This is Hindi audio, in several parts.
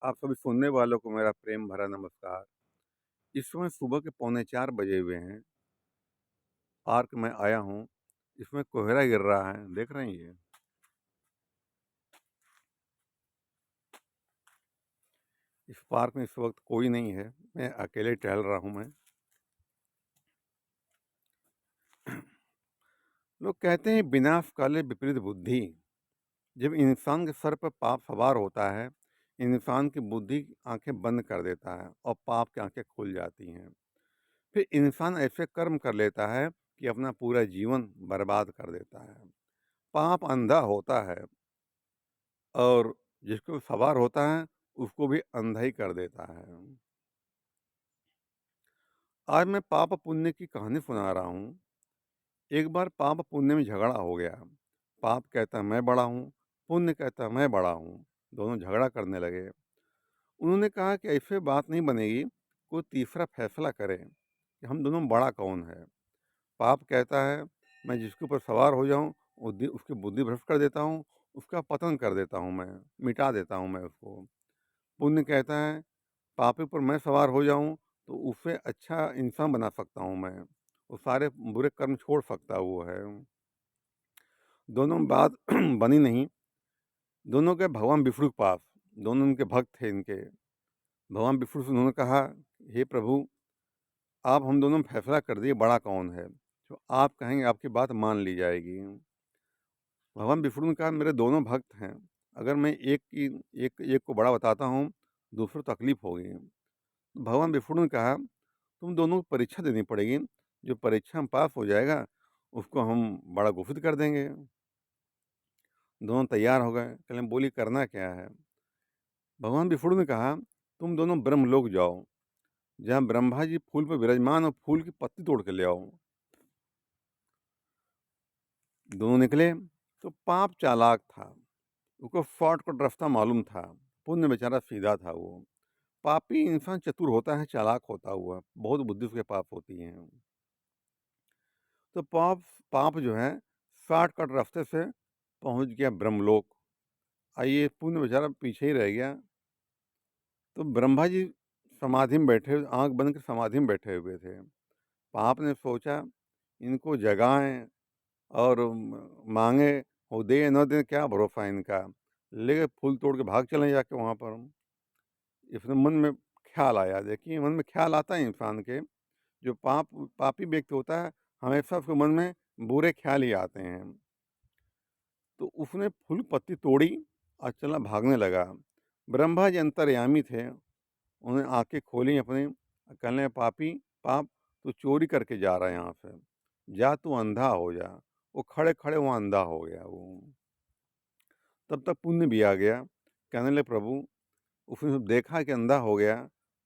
आप सभी सुनने वालों को मेरा प्रेम भरा नमस्कार। इस समय सुबह के पौने 4 बजे हुए हैं। पार्क में आया हूँ। इसमें कोहरा गिर रहा है, देख रहे हैं ये? इस पार्क में इस वक़्त कोई नहीं है, मैं अकेले टहल रहा हूँ मैं। लोग कहते हैं विनाश काले विपरीत बुद्धि। जब इंसान के सर पर पाप सवार होता है, इंसान की बुद्धि आँखें बंद कर देता है और पाप की आँखें खुल जाती हैं। फिर इंसान ऐसे कर्म कर लेता है कि अपना पूरा जीवन बर्बाद कर देता है। पाप अंधा होता है और जिसको सवार होता है उसको भी अंधा ही कर देता है। आज मैं पाप पुण्य की कहानी सुना रहा हूँ। एक बार पाप पुण्य में झगड़ा हो गया। पाप कहता मैं बड़ा हूँ, पुण्य कहता मैं बड़ा हूँ। दोनों झगड़ा करने लगे। उन्होंने कहा कि ऐसे बात नहीं बनेगी, कोई तीसरा फैसला करे कि हम दोनों में बड़ा कौन है। पाप कहता है मैं जिसके ऊपर सवार हो जाऊं उसकी बुद्धि भ्रष्ट कर देता हूँ, उसका पतन कर देता हूँ, मैं मिटा देता हूँ मैं उसको। पुण्य कहता है पापी पर मैं सवार हो जाऊं तो उसे अच्छा इंसान बना सकता हूं मैं, वो सारे बुरे कर्म छोड़ सकता वो है। दोनों में बात बनी नहीं। दोनों के भगवान विष्णु के पास, दोनों उनके भक्त थे इनके। भगवान विष्णु से उन्होंने कहा, हे प्रभु, आप हम दोनों में फैसला कर दिए बड़ा कौन है, जो आप कहेंगे आपकी बात मान ली जाएगी। भगवान विष्णु ने कहा मेरे दोनों भक्त हैं, अगर मैं एक एक को बड़ा बताता हूँ दूसरों को तकलीफ होगी। भगवान विष्णु ने कहा तुम दोनों को परीक्षा देनी पड़ेगी, जो परीक्षा में पास हो जाएगा उसको हम बड़ा घोषित कर देंगे। दोनों तैयार हो गए, कहले बोली करना क्या है। भगवान विष्णु ने कहा तुम दोनों ब्रह्मलोक जाओ, जहाँ ब्रह्मा जी फूल पर विराजमान और फूल की पत्ती तोड़ के ले आओ। दोनों निकले तो पाप चालाक था, उसको शॉर्टकट रास्ता मालूम था। पुण्य बेचारा सीधा था वो। पापी इंसान चतुर होता है, चालाक होता हुआ, बहुत बुद्धि उसके पाप होती है। तो पाप पाप जो है शॉर्टकट रास्ते से पहुंच गया ब्रह्मलोक। आइए पुण्य बेचारा पीछे ही रह गया। तो ब्रह्मा जी समाधि में बैठे, आंख बंद कर समाधि में बैठे हुए थे। पाप ने सोचा इनको जगाएं और मांगे, वो दे न दे क्या भरोसा इनका। लेके फूल तोड़ के भाग चले जाके वहां पर। इसने मन में ख्याल आया, देखिए मन में ख्याल आता है इंसान के। जो पापी व्यक्ति होता है हमेशा उसके मन में बुरे ख्याल ही आते हैं। तो उसने फूल पत्ती तोड़ी और चला भागने लगा। ब्रह्मा जी अंतर्यामी थे, उन्हें आंखें खोली अपनी, कहने पापी पाप तू चोरी करके जा रहा है यहाँ से, जा तू अंधा हो जा। वो खड़े खड़े वहाँ अंधा हो गया वो। तब तक पुण्य भी आ गया। कहने लगे प्रभु, उसने जब देखा कि अंधा हो गया,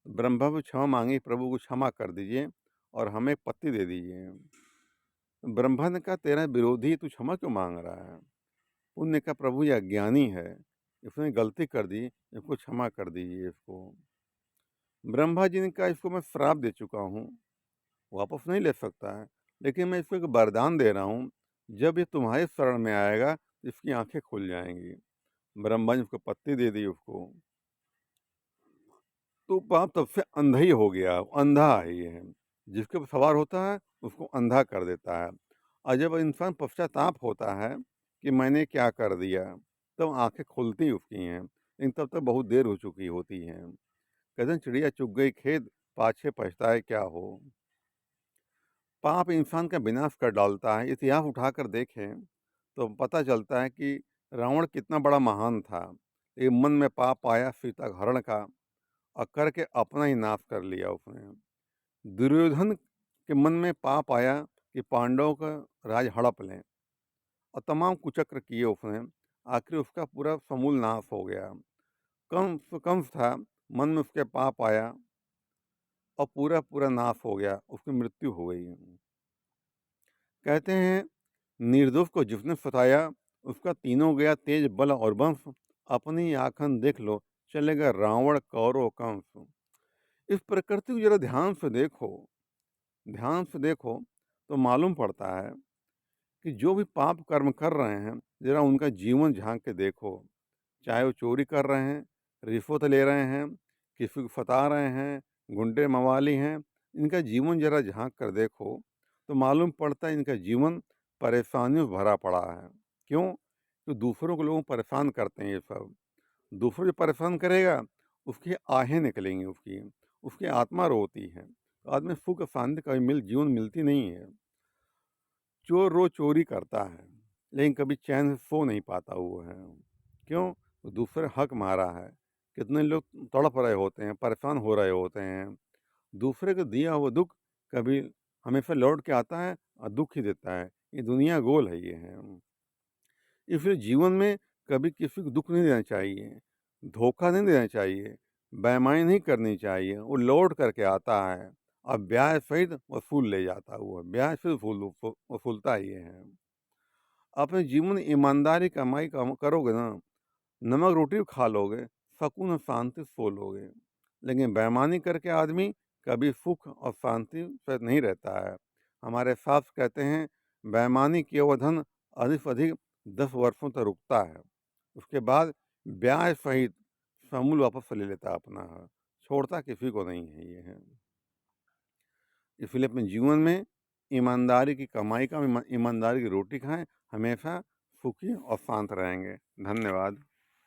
ब्रह्मा को क्षमा मांगी, प्रभु को क्षमा कर दीजिए और हमें एक पत्ती दे दीजिए। ब्रह्मा ने कहा तेरा विरोधी तू क्षमा क्यों मांग रहा है। पुण्य का प्रभु ये अज्ञानी है, इसने गलती कर दी, इसको क्षमा कर दीजिए इसको। ब्रह्मा जी ने कहा इसको मैं श्राप दे चुका हूँ, वापस नहीं ले सकता है, लेकिन मैं इसको एक वरदान दे रहा हूँ, जब ये तुम्हारे शरण में आएगा तो इसकी आंखें खुल जाएंगी। ब्रह्मा जी उसको पत्ती दे दी उसको। तो पाप तब से अंधा ही हो गया, अंधा ही है। जिसके ऊपर सवार होता है उसको अंधा कर देता है। और जब इंसान पश्चाताप होता है कि मैंने क्या कर दिया, तब आंखें खुलती उसकी हैं, लेकिन तब तक बहुत देर हो चुकी होती है। कहते हैं चिड़िया चुग गई खेत, पाछे पछताए क्या हो। पाप इंसान का विनाश कर डालता है। इतिहास उठाकर देखें तो पता चलता है कि रावण कितना बड़ा महान था, लेकिन मन में पाप आया सीता हरण का और करके अपना ही नाश कर लिया उसने। दुर्योधन के मन में पाप आया कि पांडवों का राज हड़प लें और तमाम कुचक्र किए उसने। आखिर उसका पूरा समूल नाश हो गया। कंस कंस था, मन में उसके पाप आया और पूरा पूरा नाश हो गया, उसकी मृत्यु हो गई। कहते हैं निर्दोष को जिसने सताया उसका तीनों गया तेज बल और वंश। अपनी आंखन देख लो चलेगा रावण कौरव कंस। इस प्रकृति को जरा ध्यान से देखो तो मालूम पड़ता है कि जो भी पाप कर्म कर रहे हैं जरा उनका जीवन झांक के देखो। चाहे वो चोरी कर रहे हैं, रिश्वत ले रहे हैं, किसी को फता रहे हैं, गुंडे मवाली हैं, इनका जीवन ज़रा झाँक कर देखो, तो मालूम पड़ता है इनका जीवन परेशानियों से भरा पड़ा है। क्यों? तो दूसरों को लोग परेशान करते हैं ये सब। दूसरों जो परेशान करेगा, उसकी आहें निकलेंगी उसकी आत्मा रोती है। तो आदमी सुख शांति कभी जीवन मिलती नहीं है। चोर रोज चोरी करता है, लेकिन कभी चैन से सो नहीं पाता वो है। क्यों? तो दूसरे हक मारा है। कितने लोग तड़प रहे होते हैं, परेशान हो रहे होते हैं। दूसरे को दिया हुआ दुख कभी हमेशा लौट के आता है और दुख ही देता है। ये दुनिया गोल है, ये है। इसलिए जीवन में कभी किसी को दुख नहीं देना चाहिए, धोखा नहीं देना चाहिए, बेईमानी नहीं करनी चाहिए। वो लौट करके आता है और ब्याज सहित वसूल ले जाता है। वो ब्याज से वसूलता ही है। अपने जीवन में ईमानदारी कमाई करोगे ना, नमक रोटी भी खा लोगे, सुकून और शांति से सो लोगे। लेकिन बेईमानी करके आदमी कभी सुख और शांति से नहीं रहता है। हमारे शास्त्र कहते हैं, बेईमानी किया हुआ धन अधिक से अधिक 10 वर्षों तक रुकता है। उसके बाद ब्याज सहित समूल वापस ले लेता है अपना है, छोड़ता किसी को नहीं है ये है। इसलिए अपने जीवन में ईमानदारी की कमाई का ईमानदारी की रोटी खाएं, हमेशा सुखी और शांत रहेंगे। धन्यवाद।